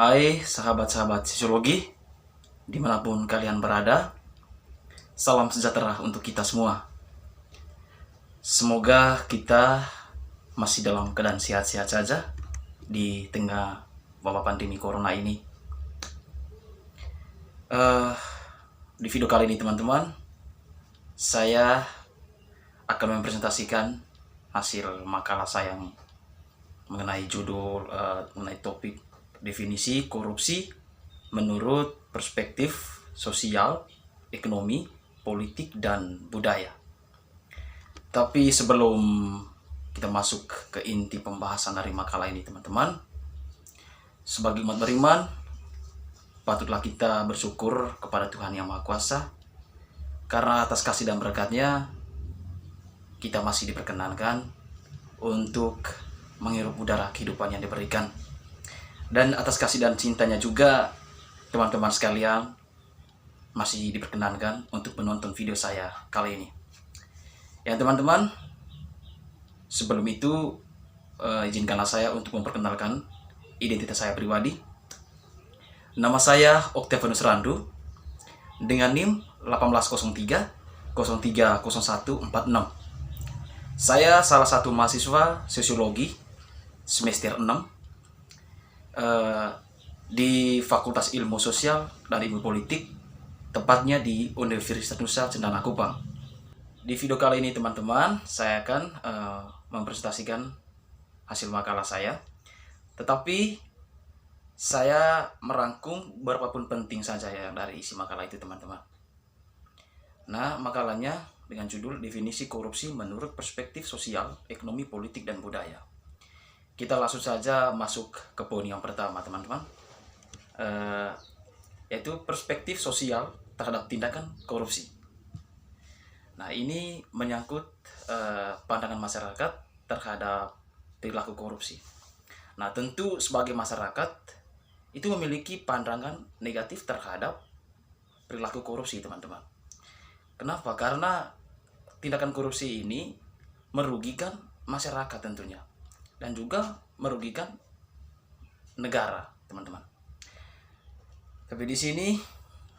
Hai sahabat-sahabat sosiologi, dimanapun kalian berada, salam sejahtera untuk kita semua. Semoga kita masih dalam keadaan sehat-sehat saja di tengah wabah pandemi corona ini. Di video kali ini teman-teman, saya akan mempresentasikan hasil makalah saya mengenai mengenai topik definisi korupsi menurut perspektif sosial, ekonomi, politik, dan budaya. Tapi sebelum kita masuk ke inti pembahasan dari makalah ini teman-teman, sebagai umat beriman, patutlah kita bersyukur kepada Tuhan Yang Maha Kuasa, karena atas kasih dan berkat-Nya, kita masih diperkenankan untuk menghirup udara kehidupan yang diberikan. Dan atas kasih dan cintanya juga, teman-teman sekalian masih diperkenankan untuk menonton video saya kali ini. Ya teman-teman, sebelum itu izinkanlah saya untuk memperkenalkan identitas saya pribadi. Nama saya Octavianus Randu dengan NIM 1803 030146. Saya salah satu mahasiswa sosiologi semester 6 di Fakultas Ilmu Sosial dan Ilmu Politik, tepatnya di Universitas Nusa Cendana Kupang. Di video kali ini teman-teman, saya akan mempresentasikan hasil makalah saya. Tetapi saya merangkum beberapa pun penting saja yang dari isi makalah itu teman-teman. Nah, makalahnya dengan judul Definisi Korupsi Menurut Perspektif Sosial, Ekonomi, Politik, dan Budaya. Kita langsung saja masuk ke poin yang pertama teman-teman, yaitu perspektif sosial terhadap tindakan korupsi. Nah, ini menyangkut pandangan masyarakat terhadap perilaku korupsi. Nah, tentu sebagai masyarakat itu memiliki pandangan negatif terhadap perilaku korupsi teman-teman. Kenapa? Karena tindakan korupsi ini merugikan masyarakat tentunya, dan juga merugikan negara, teman-teman. Tapi di sini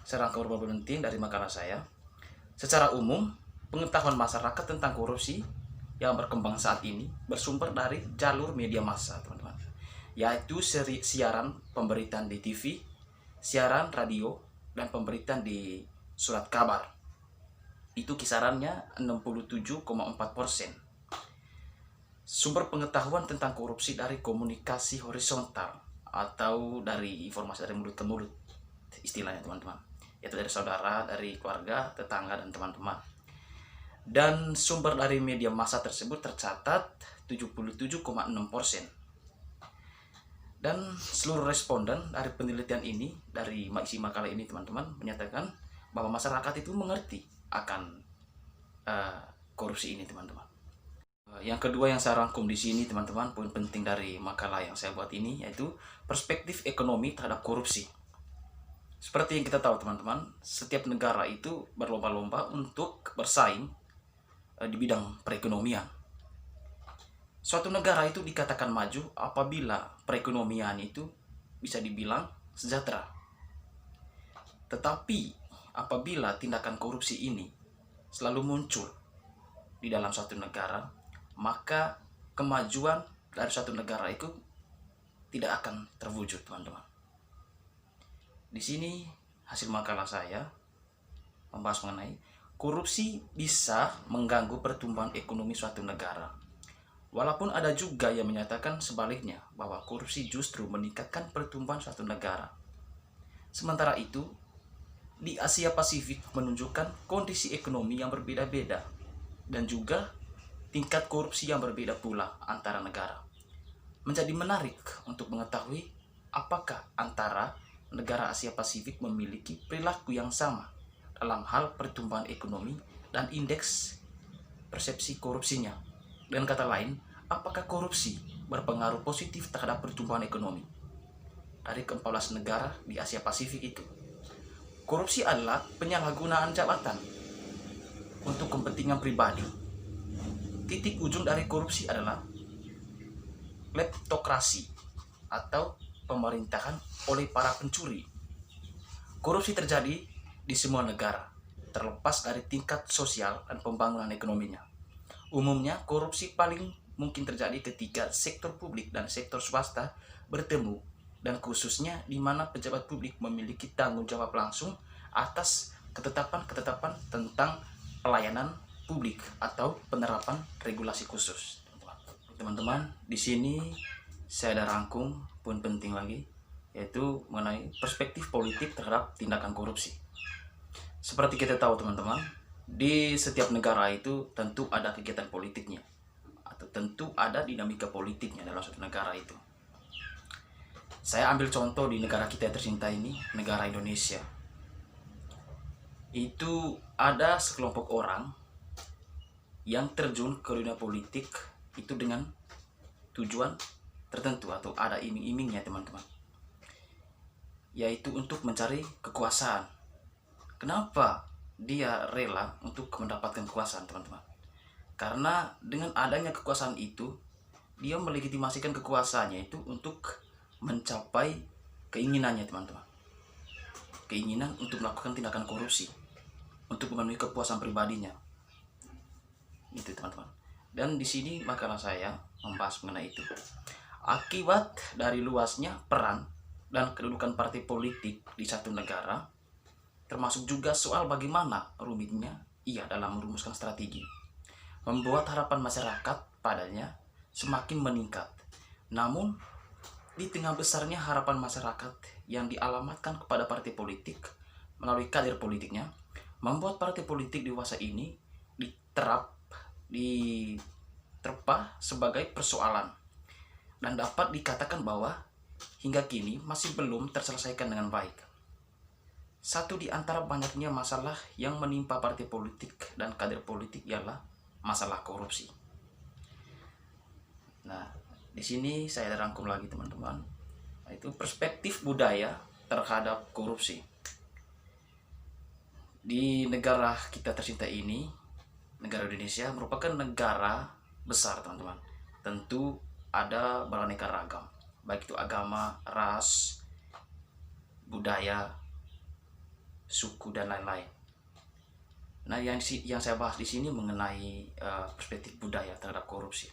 saya rangkum beberapa penting dari makalah saya. Secara umum, pengetahuan masyarakat tentang korupsi yang berkembang saat ini bersumber dari jalur media massa, teman-teman, yaitu siaran pemberitaan di TV, siaran radio, dan pemberitaan di surat kabar. Itu kisarannya 67,4%. Sumber pengetahuan tentang korupsi dari komunikasi horizontal atau dari informasi dari mulut ke mulut, istilahnya teman-teman, yaitu dari saudara, dari keluarga, tetangga, dan teman-teman. Dan sumber dari media massa tersebut tercatat 77,6%. Dan seluruh responden dari penelitian ini, dari isi makalah ini teman-teman, menyatakan bahwa masyarakat itu mengerti akan korupsi ini teman-teman. Yang kedua yang saya rangkum di sini teman-teman, poin penting dari makalah yang saya buat ini, yaitu perspektif ekonomi terhadap korupsi. Seperti yang kita tahu teman-teman, setiap negara itu berlomba-lomba untuk bersaing di bidang perekonomian. Suatu negara itu dikatakan maju apabila perekonomian itu bisa dibilang sejahtera. Tetapi apabila tindakan korupsi ini selalu muncul di dalam suatu negara, maka kemajuan dari suatu negara itu tidak akan terwujud, teman-teman. Di sini hasil makalah saya membahas mengenai korupsi bisa mengganggu pertumbuhan ekonomi suatu negara. Walaupun ada juga yang menyatakan sebaliknya, bahwa korupsi justru meningkatkan pertumbuhan suatu negara. Sementara itu, di Asia Pasifik menunjukkan kondisi ekonomi yang berbeda-beda dan juga tingkat korupsi yang berbeda pula antara negara. Menjadi menarik untuk mengetahui apakah antara negara Asia Pasifik memiliki perilaku yang sama dalam hal pertumbuhan ekonomi dan indeks persepsi korupsinya. Dengan kata lain, apakah korupsi berpengaruh positif terhadap pertumbuhan ekonomi? Dari ke-14 negara di Asia Pasifik itu, korupsi adalah penyalahgunaan jabatan untuk kepentingan pribadi. Titik ujung dari korupsi adalah kleptokrasi atau pemerintahan oleh para pencuri. Korupsi terjadi di semua negara, terlepas dari tingkat sosial dan pembangunan ekonominya. Umumnya, korupsi paling mungkin terjadi ketika sektor publik dan sektor swasta bertemu, dan khususnya di mana pejabat publik memiliki tanggung jawab langsung atas ketetapan-ketetapan tentang pelayanan publik atau penerapan regulasi khusus. Teman-teman, di sini saya ada rangkum poin penting lagi, yaitu mengenai perspektif politik terhadap tindakan korupsi. Seperti kita tahu teman-teman, di setiap negara itu tentu ada kegiatan politiknya, atau tentu ada dinamika politiknya dalam suatu negara itu. Saya ambil contoh di negara kita yang tercinta ini, negara Indonesia. Itu ada sekelompok orang yang terjun ke dunia politik itu dengan tujuan tertentu atau ada iming-imingnya teman-teman, yaitu untuk mencari kekuasaan. Kenapa dia rela untuk mendapatkan kekuasaan teman-teman? Karena dengan adanya kekuasaan itu, dia melegitimasikan kekuasaannya itu untuk mencapai keinginannya teman-teman, keinginan untuk melakukan tindakan korupsi, untuk memenuhi kepuasan pribadinya. Itu teman-teman. Dan di sini makalah saya membahas mengenai itu. Akibat dari luasnya peran dan kedudukan partai politik di satu negara, termasuk juga soal bagaimana rumitnya ia dalam merumuskan strategi, membuat harapan masyarakat padanya semakin meningkat. Namun, di tengah besarnya harapan masyarakat yang dialamatkan kepada partai politik melalui kader politiknya, membuat partai politik dewasa ini diterpa sebagai persoalan, dan dapat dikatakan bahwa hingga kini masih belum terselesaikan dengan baik. Satu di antara banyaknya masalah yang menimpa partai politik dan kader politik ialah masalah korupsi. Nah, di sini saya rangkum lagi teman-teman, itu perspektif budaya terhadap korupsi. Di negara kita tercinta ini, negara Indonesia merupakan negara besar teman-teman. Tentu ada beraneka ragam, baik itu agama, ras, budaya, suku dan lain-lain. Nah, yang saya bahas di sini mengenai perspektif budaya terhadap korupsi.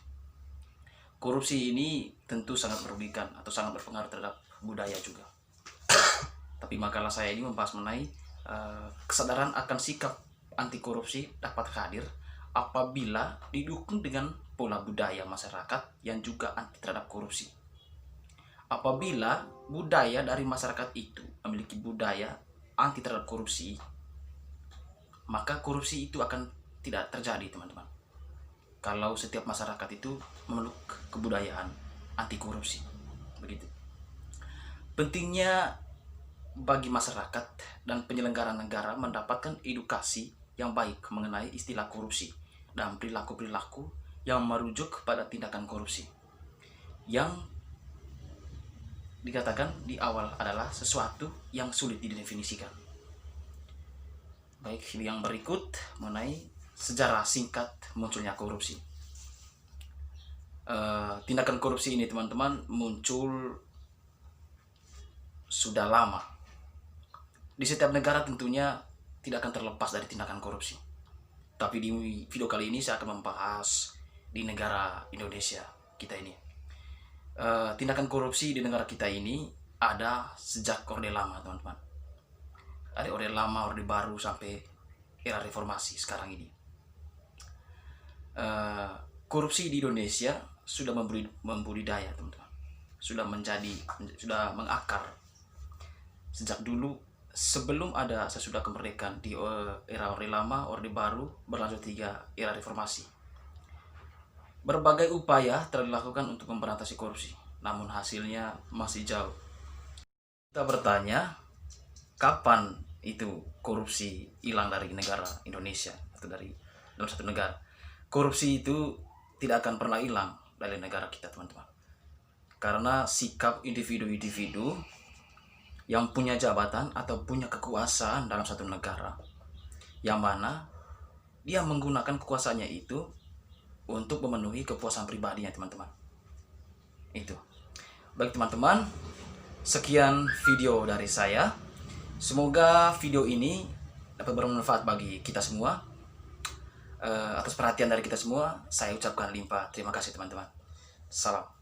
Korupsi ini tentu sangat merugikan atau sangat berpengaruh terhadap budaya juga. Tapi makalah saya ini membahas mengenai kesadaran akan sikap anti korupsi dapat hadir apabila didukung dengan pola budaya masyarakat yang juga anti terhadap korupsi. Apabila budaya dari masyarakat itu memiliki budaya anti terhadap korupsi, maka korupsi itu akan tidak terjadi teman-teman. Kalau setiap masyarakat itu memeluk kebudayaan anti korupsi, begitu. Pentingnya bagi masyarakat dan penyelenggara negara mendapatkan edukasi yang baik mengenai istilah korupsi dan perilaku-perilaku yang merujuk pada tindakan korupsi, yang dikatakan di awal adalah sesuatu yang sulit didefinisikan. Baik, yang berikut mengenai sejarah singkat munculnya korupsi. Tindakan korupsi ini teman-teman muncul sudah lama. Di setiap negara tentunya tidak akan terlepas dari tindakan korupsi. Tapi di video kali ini saya akan membahas di negara Indonesia kita ini. Tindakan korupsi di negara kita ini ada sejak Orde Lama teman-teman. Dari Orde Lama, Orde Baru sampai era reformasi sekarang ini. Korupsi di Indonesia sudah membudidaya teman-teman. Sudah mengakar sejak dulu, sebelum ada sesudah kemerdekaan, di era Orde Lama, Orde Baru, berlanjut hingga era reformasi. Berbagai upaya telah dilakukan untuk memberantas korupsi, namun hasilnya masih jauh. Kita bertanya, kapan itu korupsi hilang dari negara Indonesia atau dari dalam satu negara? Korupsi itu tidak akan pernah hilang dari negara kita teman-teman, karena sikap individu-individu yang punya jabatan atau punya kekuasaan dalam satu negara, yang mana dia menggunakan kekuasaannya itu untuk memenuhi kepuasan pribadinya teman-teman. Itu. Baik teman-teman, Sekian video dari saya. Semoga video ini dapat bermanfaat bagi kita semua. Atas perhatian dari kita semua, saya ucapkan limpah terima kasih teman-teman. Salam.